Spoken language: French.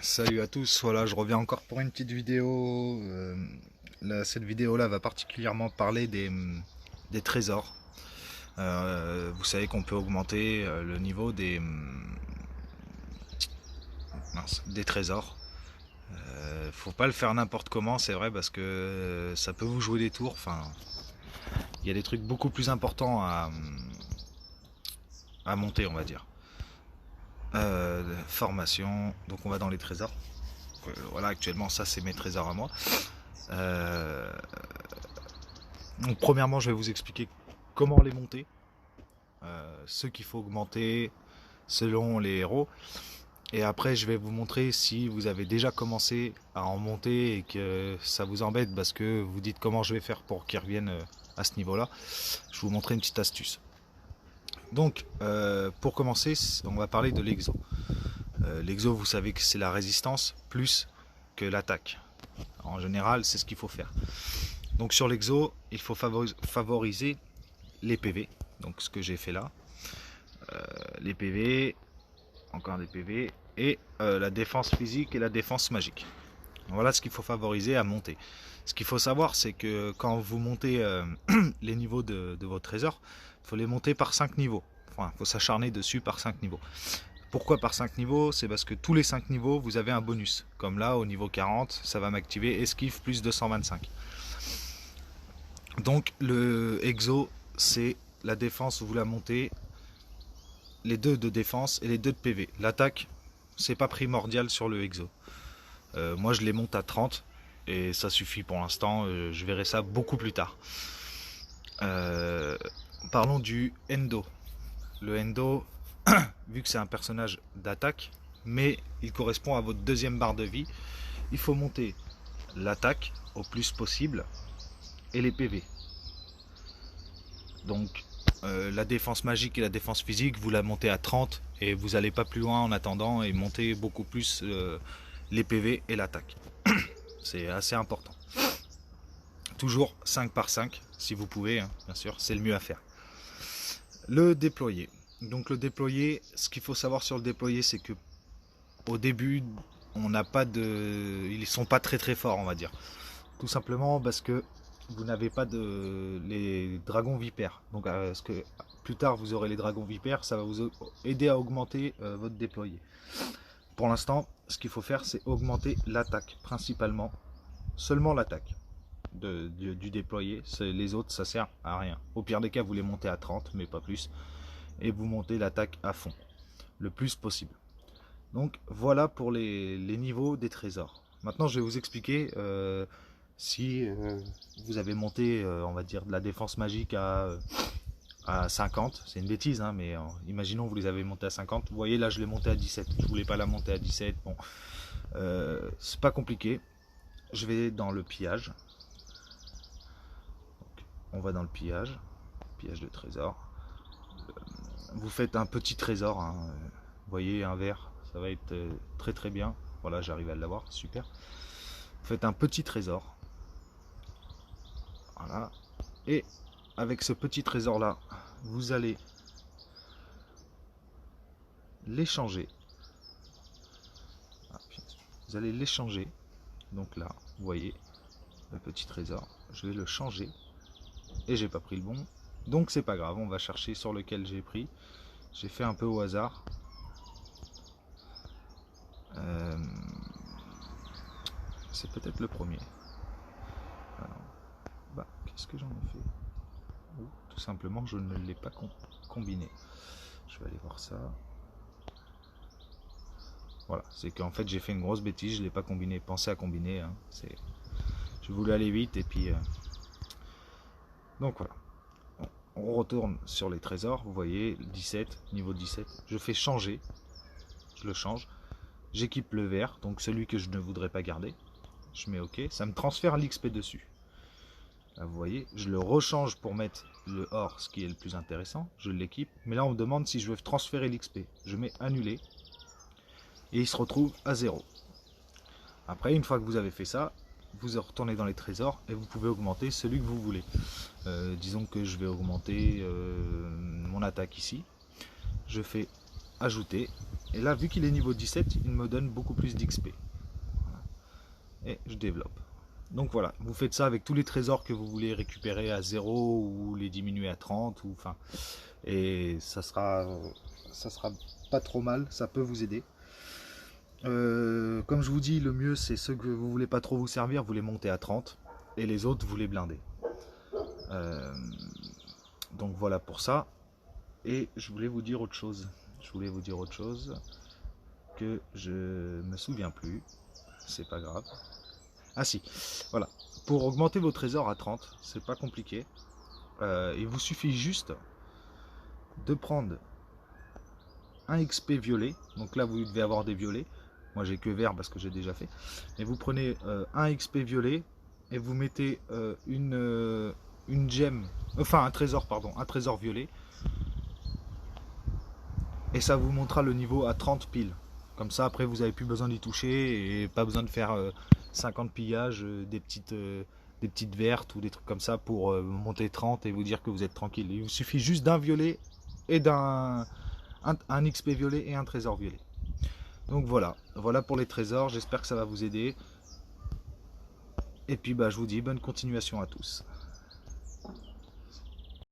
Salut à tous, voilà, je reviens encore pour une petite vidéo. Cette vidéo-là va particulièrement parler des trésors. Vous savez qu'on peut augmenter le niveau des trésors. Faut pas le faire n'importe comment, c'est vrai, parce que ça peut vous jouer des tours. Enfin, il y a des trucs beaucoup plus importants à monter, on va dire. Formation, donc on va dans les trésors. Voilà, actuellement, ça c'est mes trésors à moi. Euh, Donc premièrement, je vais vous expliquer comment les monter, ce qu'il faut augmenter selon les héros. Et après, je vais vous montrer si vous avez déjà commencé à en monter et que ça vous embête parce que vous dites comment je vais faire pour qu'ils reviennent à ce niveau-là. Je vais vous montrer une petite astuce. Donc, pour commencer, on va parler de l'exo. L'exo, vous savez que c'est la résistance plus que l'attaque. En général, c'est ce qu'il faut faire. Donc sur l'exo, il faut favoriser les PV, donc ce que j'ai fait là, les PV, encore des PV, et la défense physique et la défense magique. Voilà ce qu'il faut favoriser à monter. Ce qu'il faut savoir, c'est que quand vous montez les niveaux de vos trésors, il faut les monter par 5 niveaux. Enfin, il faut s'acharner dessus par 5 niveaux. Pourquoi par 5 niveaux? C'est parce que tous les 5 niveaux, vous avez un bonus. Comme là, au niveau 40, ça va m'activer esquive plus 225. Donc le exo, c'est la défense, vous la montez, les deux de défense et les deux de PV. L'attaque, c'est pas primordial sur le exo. Moi je les monte à 30 et ça suffit pour l'instant, je verrai ça beaucoup plus tard. Euh, Parlons du Endo. Le Endo, vu que c'est un personnage d'attaque, mais il correspond à votre deuxième barre de vie, il faut monter l'attaque au plus possible et les PV. Donc la défense magique et la défense physique, vous la montez à 30 et vous n'allez pas plus loin en attendant et montez beaucoup plus les PV et l'attaque. C'est assez important. Toujours 5 par 5 si vous pouvez, hein, bien sûr, c'est le mieux à faire. Le déployer. Donc le déployer, ce qu'il faut savoir sur le déployer, c'est que au début, on n'a pas de, ils sont pas très très forts, on va dire. Tout simplement parce que vous n'avez pas de les dragons vipères. Donc parce que plus tard vous aurez les dragons vipères, ça va vous aider à augmenter votre déployé. Pour l'instant, ce qu'il faut faire, c'est augmenter l'attaque principalement, seulement l'attaque du déployé. Les autres, ça sert à rien. Au pire des cas, vous les montez à 30, mais pas plus, et vous montez l'attaque à fond, le plus possible. Donc voilà pour les niveaux des trésors. Maintenant, je vais vous expliquer si vous avez monté, on va dire, de la défense magique à 50. C'est une bêtise, hein, mais imaginons vous les avez montés à 50. Vous voyez, là, je l'ai monté à 17. Je voulais pas la monter à 17. Bon, c'est pas compliqué. Je vais dans le pillage. Donc, on va dans le pillage. Pillage de trésor. Vous faites un petit trésor, hein. Vous voyez, un vert, ça va être très très bien. Voilà, j'arrive à l'avoir, super. Vous faites un petit trésor. Voilà. Et avec ce petit trésor là, vous allez l'échanger. Vous allez l'échanger. Donc là, vous voyez, le petit trésor, je vais le changer. Et j'ai pas pris le bon. Donc c'est pas grave, on va chercher sur lequel j'ai pris. J'ai fait un peu au hasard. Euh, c'est peut-être le premier. Alors, bah, qu'est-ce que j'en ai fait? Tout simplement, je ne l'ai pas combiné. Je vais aller voir ça. Voilà, c'est qu'en fait j'ai fait une grosse bêtise, je ne l'ai pas combiné. Pensez à combiner, hein. Je voulais aller vite et puis... Donc voilà. On retourne sur les trésors, vous voyez, 17, niveau 17. Je fais changer, je le change. J'équipe le vert, donc celui que je ne voudrais pas garder. Je mets OK, ça me transfère l'XP dessus. Là, vous voyez, je le rechange pour mettre le or, ce qui est le plus intéressant. Je l'équipe, mais là on me demande si je veux transférer l'XP. Je mets annuler et il se retrouve à 0. Après, une fois que vous avez fait ça, vous retournez dans les trésors et vous pouvez augmenter celui que vous voulez. Disons que je vais augmenter mon attaque ici. Je fais ajouter. Et là, vu qu'il est niveau 17, il me donne beaucoup plus d'XP. Et je développe. Donc voilà, vous faites ça avec tous les trésors que vous voulez récupérer à 0 ou les diminuer à 30. Ou, enfin, et ça sera pas trop mal, ça peut vous aider. Comme je vous dis, le mieux c'est ceux que vous voulez pas trop vous servir, vous les montez à 30 et les autres vous les blindez. Donc voilà pour ça. Et je voulais vous dire autre chose. Que je me souviens plus. C'est pas grave. Ah si, voilà. Pour augmenter vos trésors à 30, c'est pas compliqué. Il vous suffit juste de prendre un XP violet. Donc là vous devez avoir des violets. Moi j'ai que vert parce que j'ai déjà fait. Et vous prenez un XP violet et vous mettez une gemme, enfin un trésor pardon, un trésor violet. Et ça vous montrera le niveau à 30 piles. Comme ça après vous n'avez plus besoin d'y toucher et pas besoin de faire 50 pillages, des petites vertes ou des trucs comme ça pour monter 30 et vous dire que vous êtes tranquille. Il vous suffit juste d'un violet et un XP violet et un trésor violet. Donc voilà pour les trésors, j'espère que ça va vous aider. Et puis bah, je vous dis bonne continuation à tous.